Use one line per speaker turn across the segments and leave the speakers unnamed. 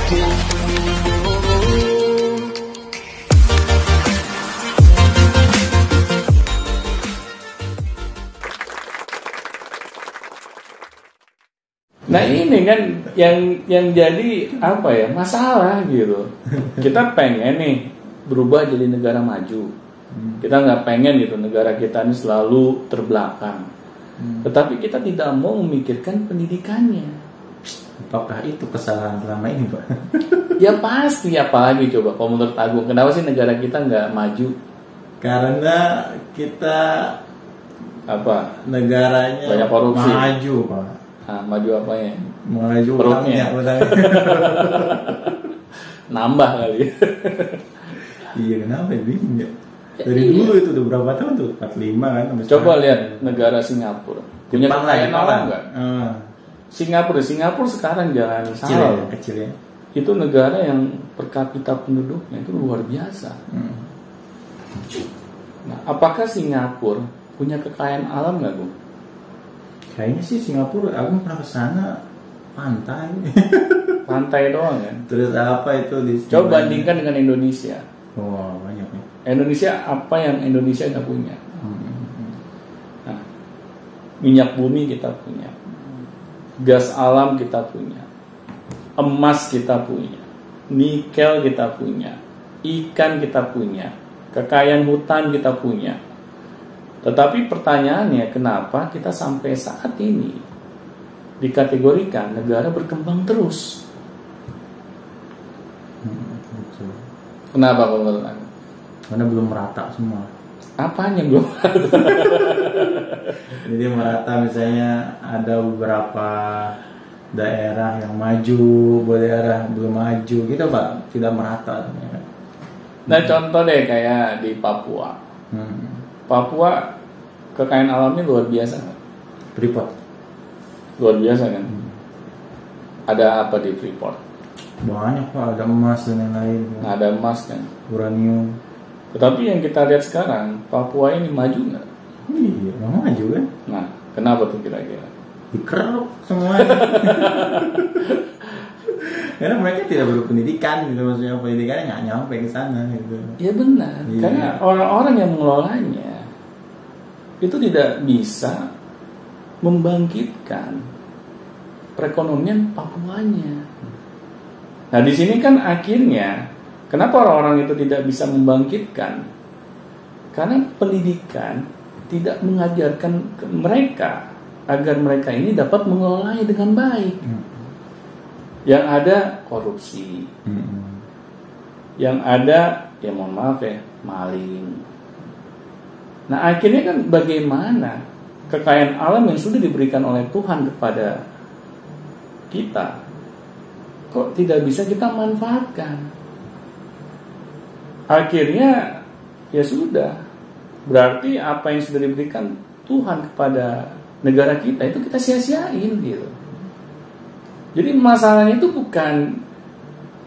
Nah ini kan yang jadi apa ya, masalah gitu. Kita pengen nih berubah jadi negara maju. Kita nggak pengen gitu negara kita ini selalu terbelakang. Tetapi kita tidak mau memikirkan pendidikannya.
Apakah itu kesalahan selama ini, Pak?
Ya pasti, apalagi coba kalau menurut Agung, kenapa sih negara kita nggak maju?
Karena kita
Apa?
negaranya
Banyak korupsi.
maju, Pak.
Nah, maju apanya?
Maju
Perutnya.
utangnya.
Nambah kali.
Iya, kenapa ya? Bingung ya. Dari dulu itu udah berapa tahun tuh? 45 kan? Sampai
Coba
sekarang.
lihat negara Singapura. Punya
Jepang lah,
kekayaan
Jepang.
alam nggak? Singapura sekarang jangan
Kecil
salah.
ya, kecil ya.
Itu negara yang per kapita penduduknya itu luar biasa. Nah, apakah Singapura punya kekayaan alam nggak, Bung?
Kayaknya sih Singapura, aku pernah kesana pantai.
Pantai doang kan?
Terus apa itu di
Coba bandingkan dengan Indonesia.
Wah, banyak ya.
Indonesia apa yang Indonesia nggak punya? Nah, minyak bumi kita punya, gas alam kita punya, emas kita punya, nikel kita punya, ikan kita punya, kekayaan hutan kita punya. Tetapi pertanyaannya, kenapa kita sampai saat ini dikategorikan negara berkembang terus?
Betul.
Kenapa kalau menurut Anda?
Karena belum merata semua.
Apanya belum?
Jadi merata, misalnya ada beberapa daerah yang maju, beberapa daerah belum maju, gitu Pak, tidak merata.
Nah contoh deh kayak di Papua. Papua kekayaan alamnya luar biasa kan?
Freeport.
Luar biasa kan? Ada apa di Freeport?
Banyak Pak, ada emas dan lain-lain.
Nah, ada emas kan?
Uranium.
Tetapi yang kita lihat sekarang, Papua ini maju nggak?
Iya, nggak maju kan?
Nah, kenapa tuh kira-kira?
Dikeruk semuanya. Karena mereka tidak berpendidikan gitu, maksudnya pendidikannya nggak nyampe ke sana gitu.
Ya benar,
Iya.
karena orang-orang yang mengelolanya itu tidak bisa membangkitkan perekonomian Papuanya. Nah di sini kan akhirnya kenapa orang-orang itu tidak bisa membangkitkan? Karena pendidikan tidak mengajarkan mereka agar mereka ini dapat mengelolanya dengan baik. Yang ada korupsi, yang ada ya mohon maaf ya maling. Nah akhirnya kan bagaimana kekayaan alam yang sudah diberikan oleh Tuhan kepada kita kok tidak bisa kita manfaatkan? Akhirnya ya sudah, berarti apa yang sudah diberikan Tuhan kepada negara kita itu kita sia-siain gitu. Jadi masalahnya itu bukan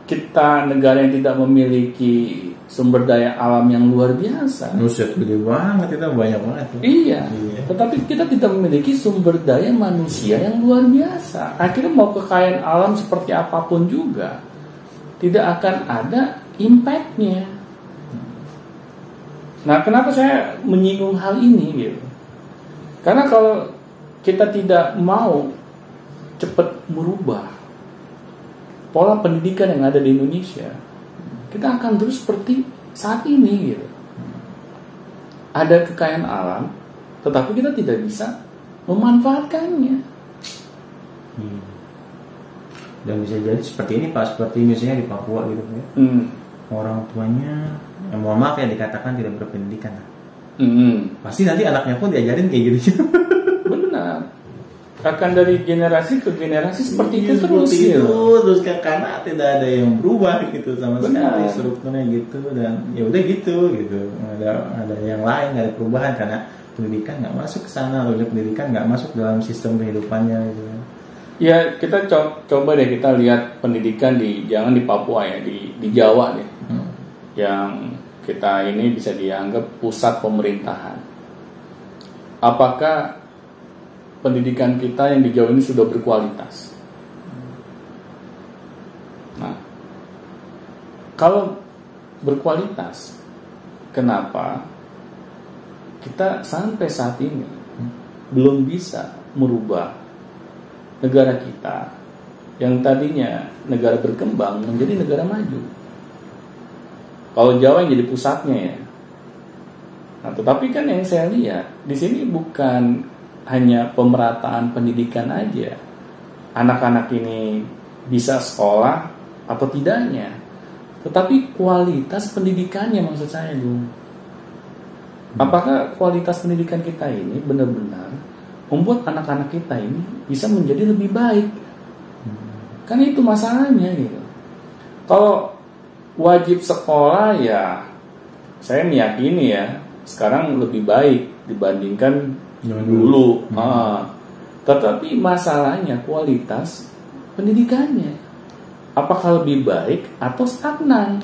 kita negara yang tidak memiliki sumber daya alam yang luar biasa.
Nuset gede banget, itu banyak banget.
Iya. Tetapi kita tidak memiliki sumber daya manusia yang luar biasa. Akhirnya mau kekayaan alam seperti apapun juga tidak akan ada impact-nya. Nah, kenapa saya menyinggung hal ini gitu? Karena kalau kita tidak mau cepat merubah pola pendidikan yang ada di Indonesia, kita akan terus seperti saat ini gitu. Ada kekayaan alam, tetapi kita tidak bisa memanfaatkannya.
Dan bisa jadi seperti ini Pak, seperti misalnya di Papua gitu ya. Orang tuanya, mohon maaf ya dikatakan tidak berpendidikan. Pasti nanti anaknya pun diajarin kayak gitu.
Benar. Akan dari generasi ke generasi seperti itu terus
seperti
gitu.
Terus karena tidak ada yang berubah gitu sama sekali strukturnya gitu, dan ya udah gitu ada yang lain, ada perubahan karena pendidikan nggak masuk ke sana, lalu pendidikan nggak masuk dalam sistem kehidupannya gitu.
Ya kita coba deh kita lihat pendidikan jangan di Papua ya, di Jawa deh, yang kita ini bisa dianggap pusat pemerintahan. Apakah pendidikan kita yang di Jawa ini sudah berkualitas? Nah, kalau berkualitas, kenapa kita sampai saat ini belum bisa merubah negara kita yang tadinya negara berkembang menjadi negara maju? Kalau Jawa yang jadi pusatnya ya. Nah, tetapi kan yang saya lihat di sini bukan hanya pemerataan pendidikan aja. Anak-anak ini bisa sekolah atau tidaknya, tetapi kualitas pendidikannya maksud saya, Gung. Apakah kualitas pendidikan kita ini benar-benar membuat anak-anak kita ini bisa menjadi lebih baik? Kan itu masalahnya gitu. Kalau wajib sekolah ya, saya meyakini ya sekarang lebih baik dibandingkan dulu. Tetapi masalahnya kualitas pendidikannya, apakah lebih baik atau stagnan?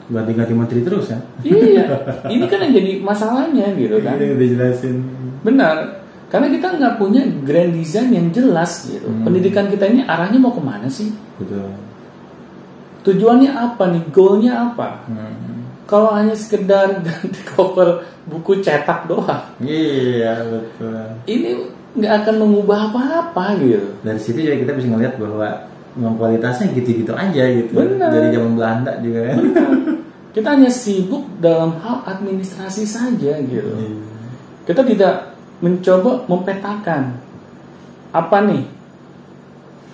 Ganti-ganti menteri terus ya?
Iya, ini kan yang jadi masalahnya gitu kan?
Ini udah jelasin.
Benar, karena kita nggak punya grand design yang jelas gitu. Pendidikan kita ini arahnya mau kemana sih?
Betul.
Tujuannya apa nih? Goalnya apa? Kalau hanya sekedar ganti cover buku cetak doang,
Iya betul.
ini nggak akan mengubah apa-apa gitu.
Dari situ juga kita bisa ngeliat bahwa memang kualitasnya gitu-gitu aja gitu.
Benar.
Dari zaman Belanda juga kan.
Kita hanya sibuk dalam hal administrasi saja gitu. Kita tidak mencoba mempetakan apa nih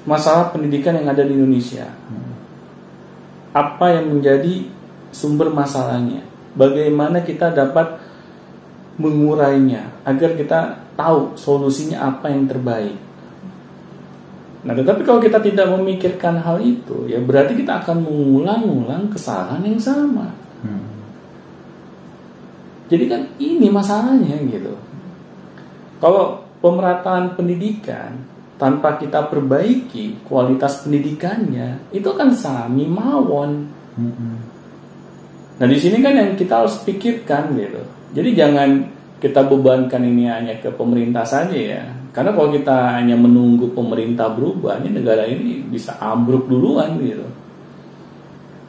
masalah pendidikan yang ada di Indonesia. Apa yang menjadi sumber masalahnya? Bagaimana kita dapat mengurainya agar kita tahu solusinya apa yang terbaik. Nah, tetapi kalau kita tidak memikirkan hal itu, ya berarti kita akan mengulang-ulang kesalahan yang sama. Jadi kan ini masalahnya gitu. Kalau pemerataan pendidikan tanpa kita perbaiki kualitas pendidikannya, itu kan sami mawon. Nah, di sini kan yang kita harus pikirkan gitu. Jadi jangan kita bebankan ini hanya ke pemerintah saja ya. Karena kalau kita hanya menunggu pemerintah berubah, ini negara ini bisa ambruk duluan gitu.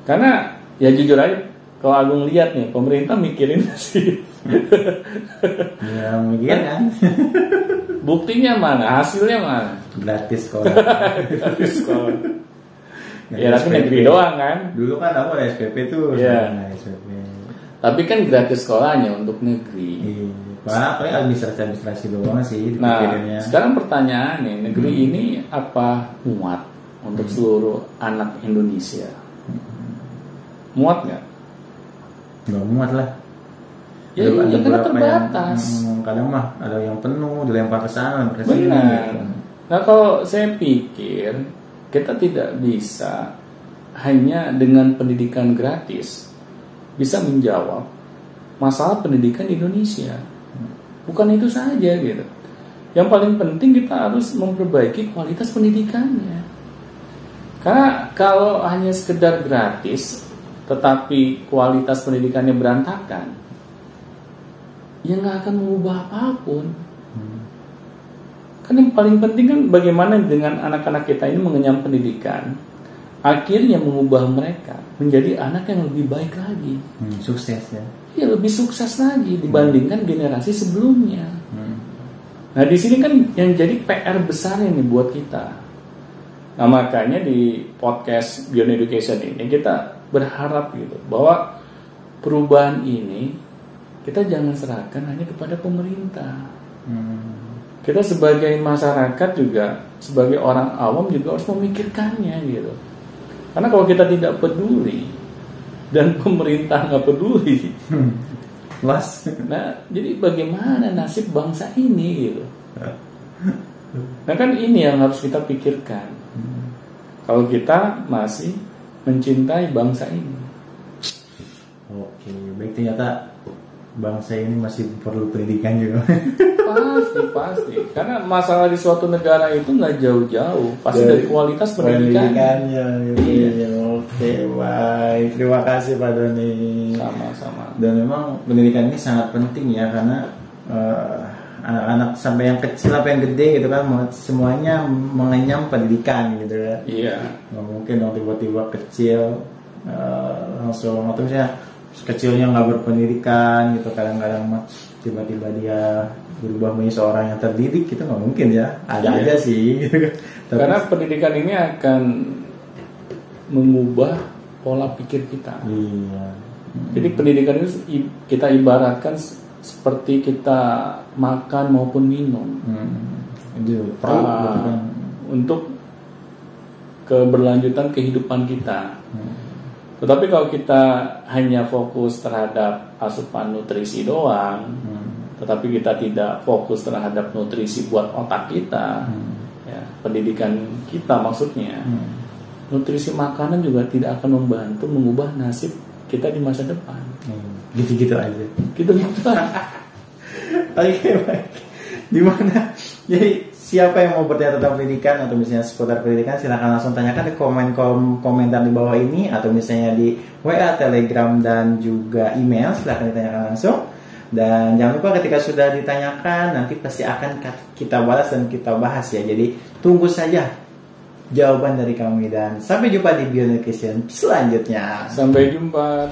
Karena ya jujur aja, kalau Agung lihat nih, pemerintah mikirin sih.
Ya mikir kan.
Buktinya mana? Hasilnya mana?
Gratis sekolah.
Gratis sekolah. Ya tapi negeri doang kan.
Dulu kan aku ada SPP tuh.
Iya.
SPP.
Tapi kan gratis sekolahnya untuk negeri.
Iya. Paling administrasi doang sih.
Nah, sekarang pertanyaan nih, negeri ini apa muat untuk seluruh anak Indonesia? Muat nggak?
Nggak muat lah.
Ya, ya karena terbatas.
Kadang mah ada yang penuh, dilempar ke sana, ke sini.
Benar. Gitu. Nah, kalau saya pikir kita tidak bisa hanya dengan pendidikan gratis bisa menjawab masalah pendidikan di Indonesia. Bukan itu saja gitu. Yang paling penting kita harus memperbaiki kualitas pendidikannya. Karena kalau hanya sekedar gratis tetapi kualitas pendidikannya berantakan, ya nggak akan mengubah apapun. Kan yang paling penting kan bagaimana dengan anak-anak kita ini mengenyam pendidikan, akhirnya mengubah mereka menjadi anak yang lebih baik lagi.
Sukses ya.
Ya lebih sukses lagi dibandingkan generasi sebelumnya. Nah di sini kan yang jadi PR besar ini buat kita. Nah makanya di podcast Beyond Education ini kita berharap gitu bahwa perubahan ini kita jangan serahkan hanya kepada pemerintah. Kita sebagai masyarakat juga, sebagai orang awam juga harus memikirkannya gitu. Karena kalau kita tidak peduli dan pemerintah nggak peduli, nah jadi bagaimana nasib bangsa ini gitu. Nah kan ini yang harus kita pikirkan. Kalau kita masih mencintai bangsa ini.
Oke, baik, ternyata bangsa ini masih perlu pendidikan juga.
Pasti. Karena masalah di suatu negara itu nggak jauh-jauh, pasti dari kualitas pendidikannya.
Iya. Oke, baik. Terima kasih Pak Doni.
Sama-sama.
Dan memang pendidikan ini sangat penting ya, karena anak-anak sampai yang kecil apa yang gede gitu kan, semuanya mengenyam pendidikan gitu ya.
Iya.
Nggak mungkin dong tiba-tiba kecil langsung, atau misalnya kecilnya nggak berpendidikan gitu, kadang-kadang tiba-tiba dia berubah menjadi seorang yang terdidik, itu nggak mungkin ya, ada aja sih.
Karena pendidikan ini akan mengubah pola pikir kita.
Iya.
Jadi pendidikan itu kita ibaratkan seperti kita makan maupun minum.
Itu perlu gitu kan.
Untuk keberlanjutan kehidupan kita. Tetapi kalau kita hanya fokus terhadap asupan nutrisi doang, tetapi kita tidak fokus terhadap nutrisi buat otak kita, ya, pendidikan kita maksudnya, nutrisi makanan juga tidak akan membantu mengubah nasib kita di masa depan.
Gitu-gitu aja.
Gitu-gitu.
Oke, baik. Dimana? Jadi siapa yang mau bertanya tentang pendidikan atau misalnya seputar pendidikan, silahkan langsung tanyakan di komentar di bawah ini, atau misalnya di WA, Telegram, dan juga email, silahkan ditanyakan langsung. Dan jangan lupa ketika sudah ditanyakan, nanti pasti akan kita balas dan kita bahas ya. Jadi tunggu saja jawaban dari kami, dan sampai jumpa di Beyond Education selanjutnya.
Sampai jumpa.